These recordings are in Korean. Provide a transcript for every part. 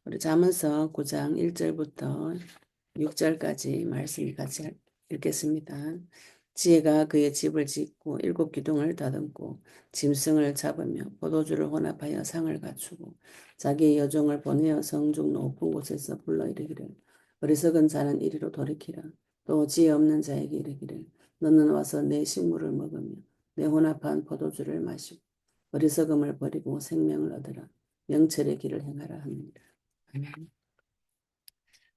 우리 잠언서 9장 1절부터 6절까지 말씀 같이 읽겠습니다. 지혜가 그의 집을 짓고 일곱 기둥을 다듬고 짐승을 잡으며 포도주를 혼합하여 상을 갖추고 자기의 여종을 보내어 성중 높은 곳에서 불러 이르기를 어리석은 자는 이리로 돌이키라. 또 지혜 없는 자에게 이르기를 너는 와서 내 식물을 먹으며 내 혼합한 포도주를 마시고 어리석음을 버리고 생명을 얻으라. 명철의 길을 행하라 하느니라. 아멘.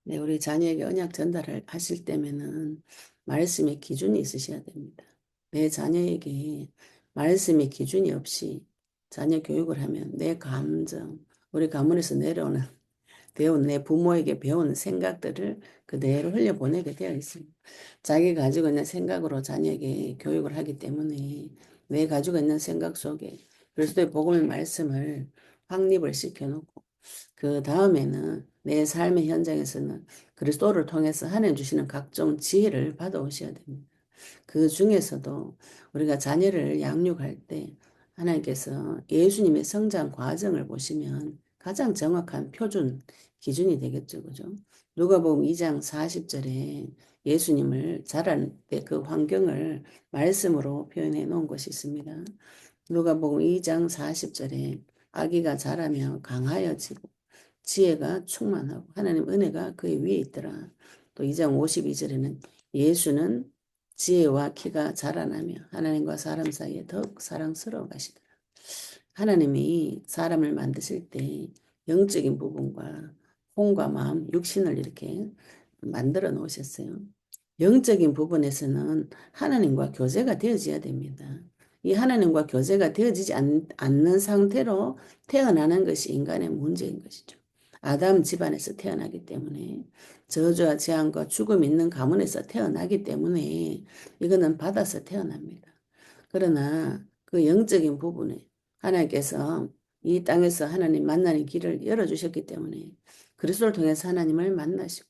네, 우리 자녀에게 언약 전달을 하실 때면은 말씀의 기준이 있으셔야 됩니다. 내 자녀에게 말씀의 기준이 없이 자녀 교육을 하면 내 감정, 우리 가문에서 내려오는 배운 내 부모에게 배운 생각들을 그대로 흘려보내게 되어 있습니다. 자기가 가지고 있는 생각으로 자녀에게 교육을 하기 때문에 내 가지고 있는 생각 속에 그리스도의 복음의 말씀을 확립을 시켜놓고 그 다음에는 내 삶의 현장에서는 그리스도를 통해서 하나님 주시는 각종 지혜를 받아오셔야 됩니다. 그 중에서도 우리가 자녀를 양육할 때 하나님께서 예수님의 성장 과정을 보시면 가장 정확한 표준 기준이 되겠죠. 그죠? 누가복음 2장 40절에 예수님을 자랄 때 그 환경을 말씀으로 표현해 놓은 것이 있습니다. 누가복음 2장 40절에 아기가 자라며 강하여지고 지혜가 충만하고 하나님 은혜가 그의 위에 있더라. 또 2장 52절에는 예수는 지혜와 키가 자라나며 하나님과 사람 사이에 더욱 사랑스러워 가시더라. 하나님이 사람을 만드실 때 영적인 부분과 혼과 마음, 육신을 이렇게 만들어 놓으셨어요. 영적인 부분에서는 하나님과 교제가 되어져야 됩니다. 이 하나님과 교제가 되어지지 않는 상태로 태어나는 것이 인간의 문제인 것이죠. 아담 집안에서 태어나기 때문에 저주와 재앙과 죽음 있는 가문에서 태어나기 때문에 이거는 받아서 태어납니다. 그러나 그 영적인 부분에 하나님께서 이 땅에서 하나님 만나는 길을 열어주셨기 때문에 그리스도를 통해서 하나님을 만나시고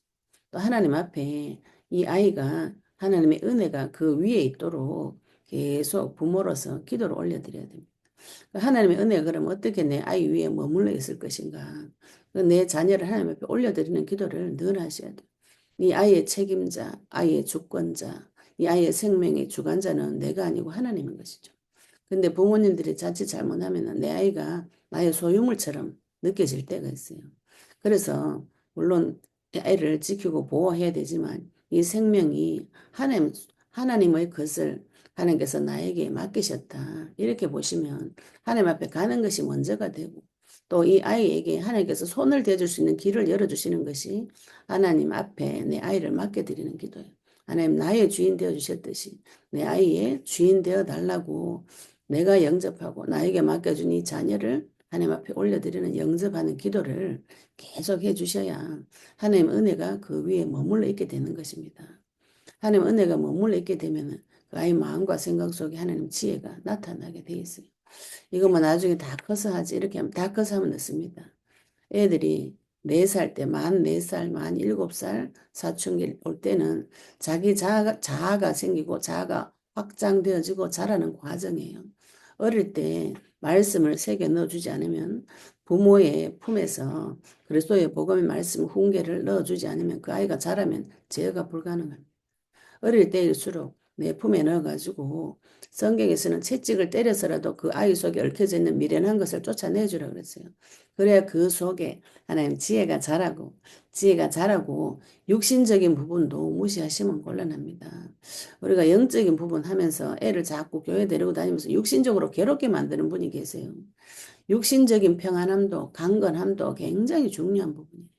또 하나님 앞에 이 아이가 하나님의 은혜가 그 위에 있도록 계속 부모로서 기도를 올려드려야 됩니다. 하나님의 은혜가 그럼 어떻게 내 아이 위에 머물러 있을 것인가? 내 자녀를 하나님 앞에 올려드리는 기도를 늘 하셔야 돼요. 이 아이의 책임자, 아이의 주권자, 이 아이의 생명의 주관자는 내가 아니고 하나님인 것이죠. 근데 부모님들이 자칫 잘못하면 내 아이가 나의 소유물처럼 느껴질 때가 있어요. 그래서 물론 이 아이를 지키고 보호해야 되지만 이 생명이 하나님의 것을 하나님께서 나에게 맡기셨다. 이렇게 보시면 하나님 앞에 가는 것이 먼저가 되고 또 이 아이에게 하나님께서 손을 대줄 수 있는 길을 열어주시는 것이 하나님 앞에 내 아이를 맡겨드리는 기도예요. 하나님 나의 주인 되어주셨듯이 내 아이의 주인 되어 달라고 내가 영접하고 나에게 맡겨준 이 자녀를 하나님 앞에 올려드리는 영접하는 기도를 계속 해주셔야 하나님 은혜가 그 위에 머물러 있게 되는 것입니다. 하나님 은혜가 머물러 있게 되면 그 아이 마음과 생각 속에 하나님 지혜가 나타나게 돼 있어요. 이거 뭐 나중에 다 커서 하지 이렇게 하면 다 커서 하면 늦습니다. 애들이 4살 때, 만 4살, 만 7살 사춘기 올 때는 자기 자아가 생기고 자아가 확장되어지고 자라는 과정이에요. 어릴 때 말씀을 새겨 넣어주지 않으면 부모의 품에서 그리스도의 복음의 말씀 훈계를 넣어주지 않으면 그 아이가 자라면 제어가 불가능합니다. 어릴 때일수록 내 품에 넣어가지고 성경에서는 채찍을 때려서라도 그 아이 속에 얽혀져 있는 미련한 것을 쫓아내주라 그랬어요. 그래야 그 속에 하나님 지혜가 자라고 육신적인 부분도 무시하시면 곤란합니다. 우리가 영적인 부분 하면서 애를 자꾸 교회 데리고 다니면서 육신적으로 괴롭게 만드는 분이 계세요. 육신적인 평안함도 강건함도 굉장히 중요한 부분이에요.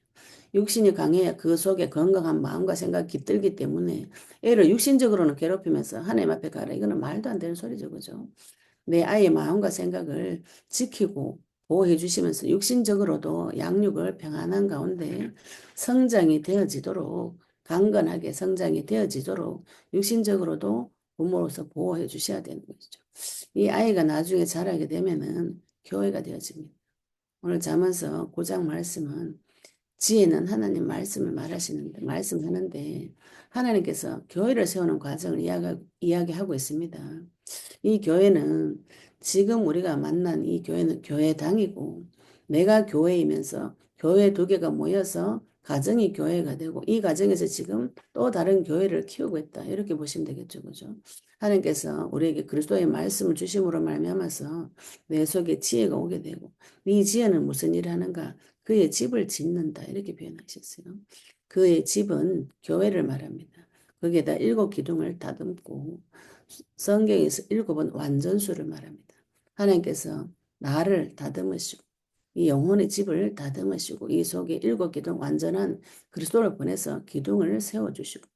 육신이 강해야 그 속에 건강한 마음과 생각이 깃들기 때문에 애를 육신적으로는 괴롭히면서 하나님 앞에 가라. 이거는 말도 안 되는 소리죠. 그죠? 내 아이의 마음과 생각을 지키고 보호해 주시면서 육신적으로도 양육을 평안한 가운데 성장이 되어지도록 강건하게 성장이 되어지도록 육신적으로도 부모로서 보호해 주셔야 되는 것이죠. 이 아이가 나중에 자라게 되면은 교회가 되어집니다. 오늘 잠언서 9장 말씀은 지혜는 하나님 말씀을 말씀하는데 하나님께서 교회를 세우는 과정을 이야기하고 있습니다. 이 교회는 지금 우리가 만난 이 교회는 교회당이고 내가 교회이면서 교회 두 개가 모여서 가정이 교회가 되고 이 가정에서 지금 또 다른 교회를 키우고 있다. 이렇게 보시면 되겠죠. 그죠? 하나님께서 우리에게 그리스도의 말씀을 주심으로 말미암아서 내 속에 지혜가 오게 되고 이 지혜는 무슨 일을 하는가? 그의 집을 짓는다. 이렇게 표현하셨어요. 그의 집은 교회를 말합니다. 거기에다 7기둥을 다듬고 성경에서 7은 완전수를 말합니다. 하나님께서 나를 다듬으시고 이 영혼의 집을 다듬으시고 이 속에 7기둥 완전한 그리스도를 보내서 기둥을 세워주시고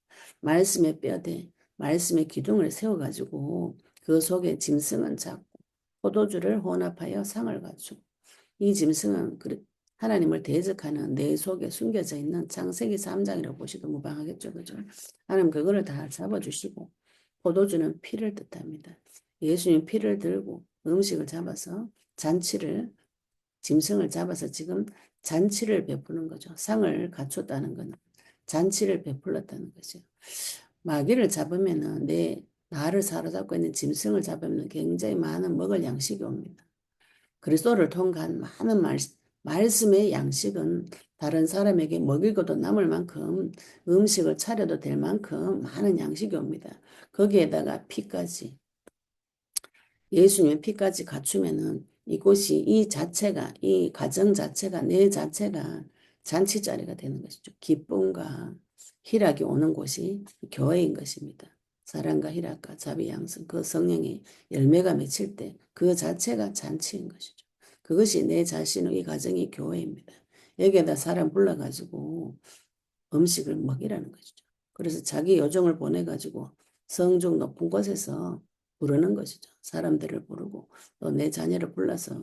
말씀의 뼈대, 말씀의 기둥을 세워가지고 그 속에 짐승은 잡고 포도주를 혼합하여 상을 갖추고 이 짐승은 하나님을 대적하는 내 속에 숨겨져 있는 창세기 3장이라고 보셔도 무방하겠죠. 그죠? 하나님 그거를 다 잡아주시고 포도주는 피를 뜻합니다. 예수님 피를 들고 음식을 잡아서 잔치를 짐승을 잡아서 지금 잔치를 베푸는 거죠. 상을 갖췄다는 거는 잔치를 베풀었다는 거죠. 마귀를 잡으면은 나를 사로잡고 있는 짐승을 잡으면 굉장히 많은 먹을 양식이 옵니다. 그리스도를 통한 많은 말씀의 양식은 다른 사람에게 먹이고도 남을 만큼 음식을 차려도 될 만큼 많은 양식이 옵니다. 거기에다가 피까지 예수님의 피까지 갖추면은 이곳이 이 가정 자체가 내 자체가 잔치자리가 되는 것이죠. 기쁨과 희락이 오는 곳이 교회인 것입니다. 사랑과 희락과 자비 양성 그 성령의 열매가 맺힐 때 그 자체가 잔치인 것이죠. 그것이 내 자신의 이 가정이 교회입니다. 여기에다 사람 불러가지고 음식을 먹이라는 것이죠. 그래서 자기 요정을 보내가지고 성중 높은 곳에서 부르는 것이죠. 사람들을 부르고 또 내 자녀를 불러서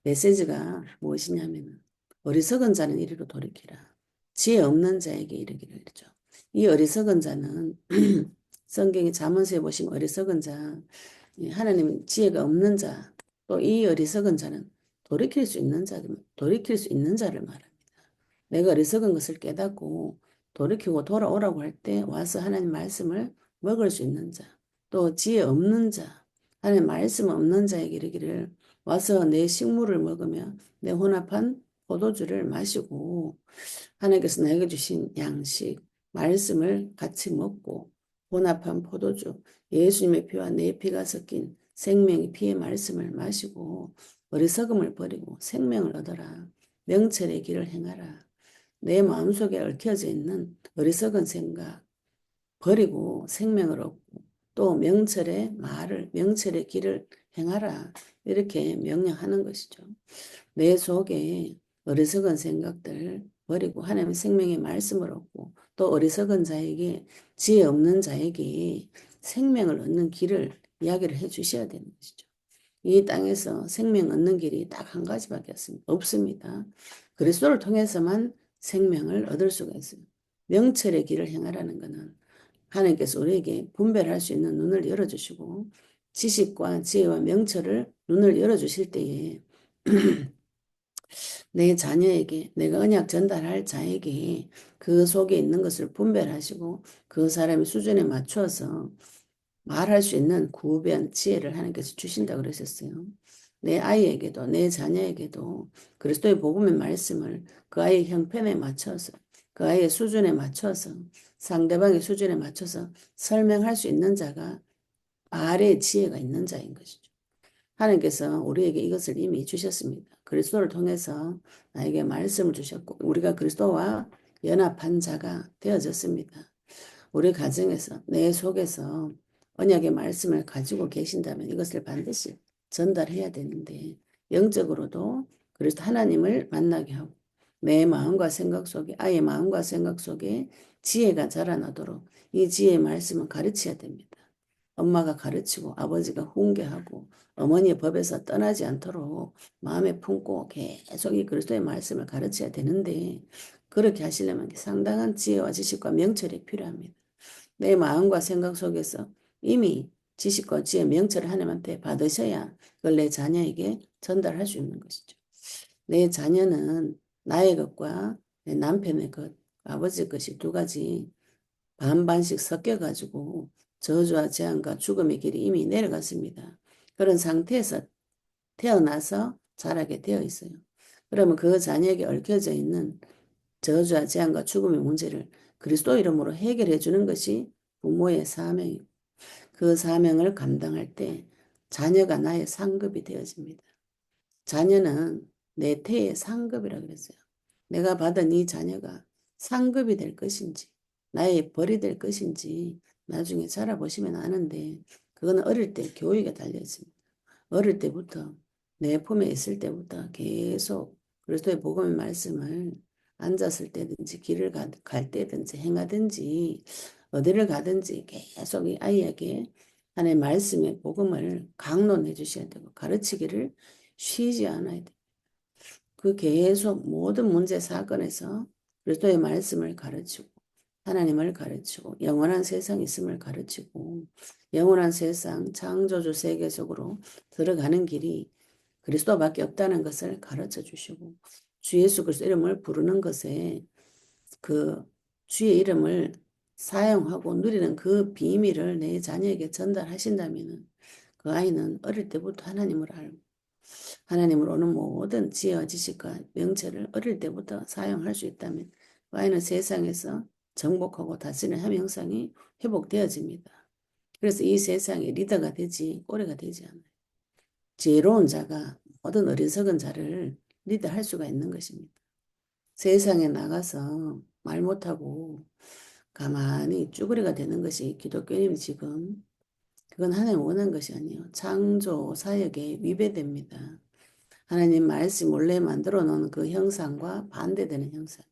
메시지가 무엇이냐면 어리석은 자는 이리로 돌이키라. 지혜 없는 자에게 이르기를 이르죠. 이 어리석은 자는 성경의 잠언서에 보시면 어리석은 자, 하나님 지혜가 없는 자, 또 이 어리석은 자는 돌이킬 수 있는 자를 말합니다. 내가 어리석은 것을 깨닫고 돌이키고 돌아오라고 할 때 와서 하나님 말씀을 먹을 수 있는 자, 또 지혜 없는 자, 하나님 말씀 없는 자에게 이르기를 와서 내 식물을 먹으며 내 혼합한 포도주를 마시고 하나님께서 나에게 주신 양식, 말씀을 같이 먹고 혼합한 포도주, 예수님의 피와 내 피가 섞인 생명의 피의 말씀을 마시고 어리석음을 버리고 생명을 얻어라. 명철의 길을 행하라. 내 마음속에 얽혀져 있는 어리석은 생각 버리고 생명을 얻고 또 명철의 길을 행하라. 이렇게 명령하는 것이죠. 내 속에 어리석은 생각들 버리고 하나님의 생명의 말씀을 얻고 또 어리석은 자에게 지혜 없는 자에게 생명을 얻는 길을 이야기를 해 주셔야 되는 것이죠. 이 땅에서 생명 얻는 길이 딱 한 가지밖에 없습니다. 그리스도를 통해서만 생명을 얻을 수가 있어요. 명철의 길을 행하라는 것은 하나님께서 우리에게 분별할 수 있는 눈을 열어주시고 지식과 지혜와 명철을 눈을 열어주실 때에 내 자녀에게 내가 언약 전달할 자에게 그 속에 있는 것을 분별하시고 그 사람의 수준에 맞춰서 말할 수 있는 구변 지혜를 하나님께서 주신다고 그러셨어요. 내 아이에게도 내 자녀에게도 그리스도의 복음의 말씀을 그 아이의 형편에 맞춰서 그 아이의 수준에 맞춰서 상대방의 수준에 맞춰서 설명할 수 있는 자가 말의 지혜가 있는 자인 것이죠. 하나님께서 우리에게 이것을 이미 주셨습니다. 그리스도를 통해서 나에게 말씀을 주셨고 우리가 그리스도와 연합한 자가 되어졌습니다. 우리 가정에서 내 속에서 언약의 말씀을 가지고 계신다면 이것을 반드시 전달해야 되는데 영적으로도 그리스도 하나님을 만나게 하고 내 마음과 생각 속에 아이의 마음과 생각 속에 지혜가 자라나도록 이 지혜의 말씀은 가르쳐야 됩니다. 엄마가 가르치고 아버지가 훈계하고 어머니의 법에서 떠나지 않도록 마음에 품고 계속 이 그리스도의 말씀을 가르쳐야 되는데 그렇게 하시려면 상당한 지혜와 지식과 명철이 필요합니다. 내 마음과 생각 속에서 이미 지식과 지혜, 명철을 하나님한테 받으셔야 그걸 내 자녀에게 전달할 수 있는 것이죠. 내 자녀는 나의 것과 내 남편의 것, 아버지 것이 두 가지 반반씩 섞여가지고 저주와 재앙과 죽음의 길이 이미 내려갔습니다. 그런 상태에서 태어나서 자라게 되어 있어요. 그러면 그 자녀에게 얽혀져 있는 저주와 재앙과 죽음의 문제를 그리스도 이름으로 해결해 주는 것이 부모의 사명이고 그 사명을 감당할 때 자녀가 나의 상급이 되어집니다. 자녀는 내 태의 상급이라 그랬어요. 내가 받은 이 자녀가 상급이 될 것인지 나의 벌이 될 것인지 나중에 자라보시면 아는데 그거는 어릴 때 교육에 달려 있습니다. 어릴 때부터 내 품에 있을 때부터 계속 그리스도의 복음의 말씀을 앉았을 때든지 길을 갈 때든지 행하든지 어디를 가든지 계속 이 아이에게 하나님의 말씀의 복음을 강론해 주셔야 되고 가르치기를 쉬지 않아야 돼요. 그 계속 모든 문제 사건에서 그리스도의 말씀을 가르치고 하나님을 가르치고 영원한 세상이 있음을 가르치고 영원한 세상 창조주 세계 속으로 들어가는 길이 그리스도밖에 없다는 것을 가르쳐 주시고 주 예수 그리스도 이름을 부르는 것에 그 주의 이름을 사용하고 누리는 그 비밀을 내 자녀에게 전달하신다면 그 아이는 어릴 때부터 하나님을 알고 하나님을 오는 모든 지혜와 지식과 명철을 어릴 때부터 사용할 수 있다면 그 아이는 세상에서 정복하고 다스리는 한 형상이 회복되어집니다. 그래서 이 세상의 리더가 되지 꼬리가 되지 않아요. 지혜로운 자가 모든 어리석은 자를 리드할 수가 있는 것입니다. 세상에 나가서 말 못하고 가만히 쭈그리가 되는 것이 기독교님 지금 그건 하나님 원한 것이 아니에요. 창조 사역에 위배됩니다. 하나님 말씀 원래 만들어 놓은 그 형상과 반대되는 형상.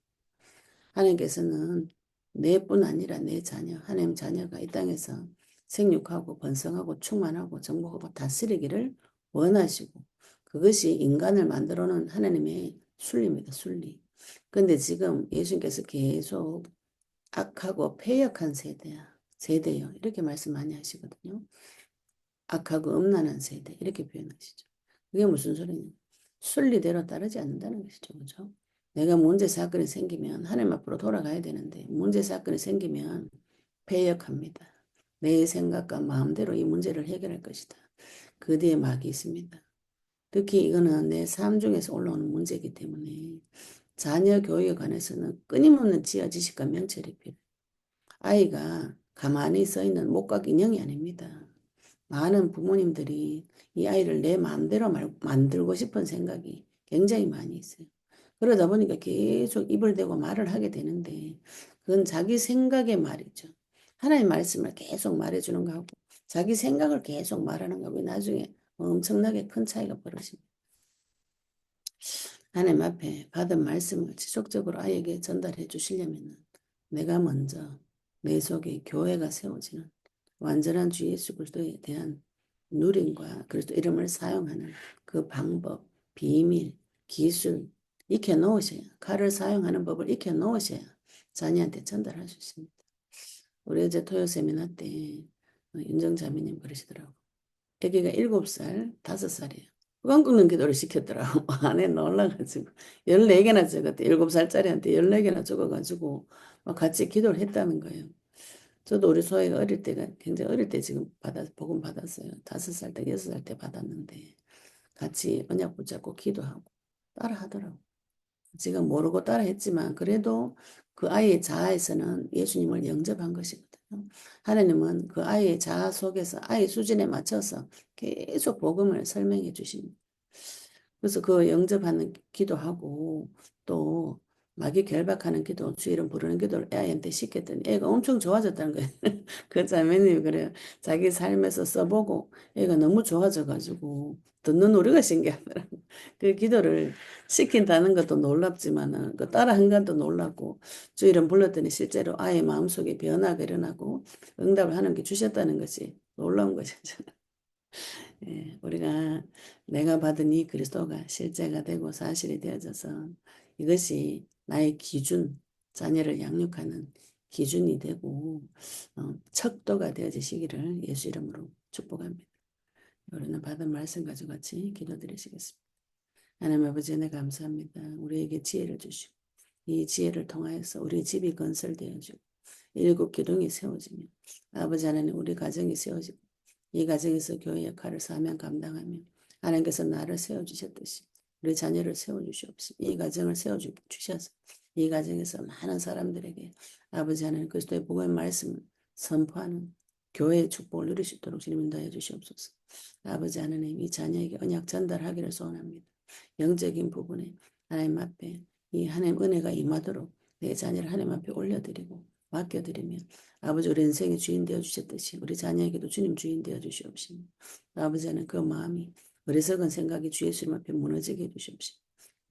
하나님께서는 내뿐 아니라 내 자녀, 하나님 자녀가 이 땅에서 생육하고 번성하고 충만하고 정복하고 다스리기를 원하시고 그것이 인간을 만들어 놓은 하나님의 순리입니다. 순리. 그런데 지금 예수님께서 계속 악하고 패역한 세대요. 이렇게 말씀 많이 하시거든요. 악하고 음란한 세대 이렇게 표현하시죠. 그게 무슨 소리냐? 순리대로 따르지 않는다는 것이죠. 그죠? 내가 문제 사건이 생기면 하나님 앞으로 돌아가야 되는데 문제 사건이 생기면 패역합니다. 내 생각과 마음대로 이 문제를 해결할 것이다. 그 뒤에 막이 있습니다. 특히 이거는 내 삶 중에서 올라오는 문제이기 때문에 자녀 교육에 관해서는 끊임없는 지하 지식과 명철이 필요해요. 아이가 가만히 서 있는 목각 인형이 아닙니다. 많은 부모님들이 이 아이를 내 마음대로 만들고 싶은 생각이 굉장히 많이 있어요. 그러다 보니까 계속 입을 대고 말을 하게 되는데 그건 자기 생각의 말이죠. 하나님 말씀을 계속 말해주는 거하고 자기 생각을 계속 말하는 거하고 나중에 엄청나게 큰 차이가 벌어집니다. 하나님 앞에 받은 말씀을 지속적으로 아이에게 전달해 주시려면 내가 먼저 내 속에 교회가 세워지는 완전한 주 예수 그리스도에 대한 누림과 그리스도 이름을 사용하는 그 방법, 비밀, 기술 익혀 놓으셔야 칼을 사용하는 법을 익혀 놓으셔야 자녀한테 전달할 수 있습니다. 우리 어제 토요 세미나 때 윤정자매님 그러시더라고. 아기가 7살, 5살이에요. 꽝 긁는 기도를 시켰더라고. 안에 놀라가지고 14개나 적었대. 7살짜리한테 14개나 적어가지고 막 같이 기도를 했다는 거예요. 저도 우리 소혜가 어릴 때가 굉장히 어릴 때 지금 복음 받았어요. 5살 때, 6살 때 받았는데 같이 언약 붙잡고 기도하고 따라 하더라고. 지금 모르고 따라 했지만 그래도 그 아이의 자아에서는 예수님을 영접한 것이거든요. 하나님은 그 아이의 자아 속에서 아이 수준에 맞춰서 계속 복음을 설명해 주십니다. 그래서 그 영접하는 기도하고 또 마귀 결박하는 기도, 주 이름 부르는 기도를 애한테 시켰더니 애가 엄청 좋아졌다는 거예요. 그 자매님이 그래요. 자기 삶에서 써보고 애가 너무 좋아져가지고 듣는 우리가 신기하더라고. 그 기도를 시킨다는 것도 놀랍지만은 그 따라한 것도 놀랍고 주 이름 불렀더니 실제로 아이의 마음속에 변화가 일어나고 응답을 하는 게 주셨다는 것이 놀라운 것이죠. 예, 우리가 내가 받은 이 그리스도가 실제가 되고 사실이 되어져서 이것이 나의 기준, 자녀를 양육하는 기준이 되고 척도가 되어지시기를 예수 이름으로 축복합니다. 우리는 받은 말씀 가지고 같이 기도드리시겠습니다. 하나님 아버지 은혜 감사합니다. 우리에게 지혜를 주시고 이 지혜를 통하여서 우리 집이 건설되어지고 일곱 기둥이 세워지며 아버지 하나님 우리 가정이 세워지고 이 가정에서 교회 역할을 사명 감당하며 하나님께서 나를 세워주셨듯이 우리 자녀를 세워주시옵소서. 이 가정을 세워주셔서 이 가정에서 많은 사람들에게 아버지 하나님 그리스도의 복음의 말씀을 선포하는 교회의 축복을 누릴 수 있도록 주님 인도하여 주시옵소서. 아버지 하나님 이 자녀에게 언약 전달하기를 소원합니다. 영적인 부분에 하나님 앞에 이 하나님 은혜가 임하도록 내 자녀를 하나님 앞에 올려드리고 맡겨드리며 아버지 우리 인생의 주인 되어주셨듯이 우리 자녀에게도 주님 주인 되어주시옵시며 아버지 하나님 그 마음이 어리석은 생각이 주 예수님 앞에 무너지게 해주시옵시고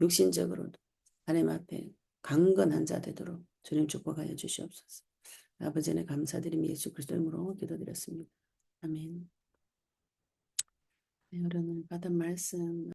육신적으로도 하나님 앞에 강건한 자 되도록 주님 축복하여 주시옵소서. 아버지는 감사드리며 예수 그리스도의 이름으로 기도드렸습니다. 아멘. 네, 오늘 받은 말씀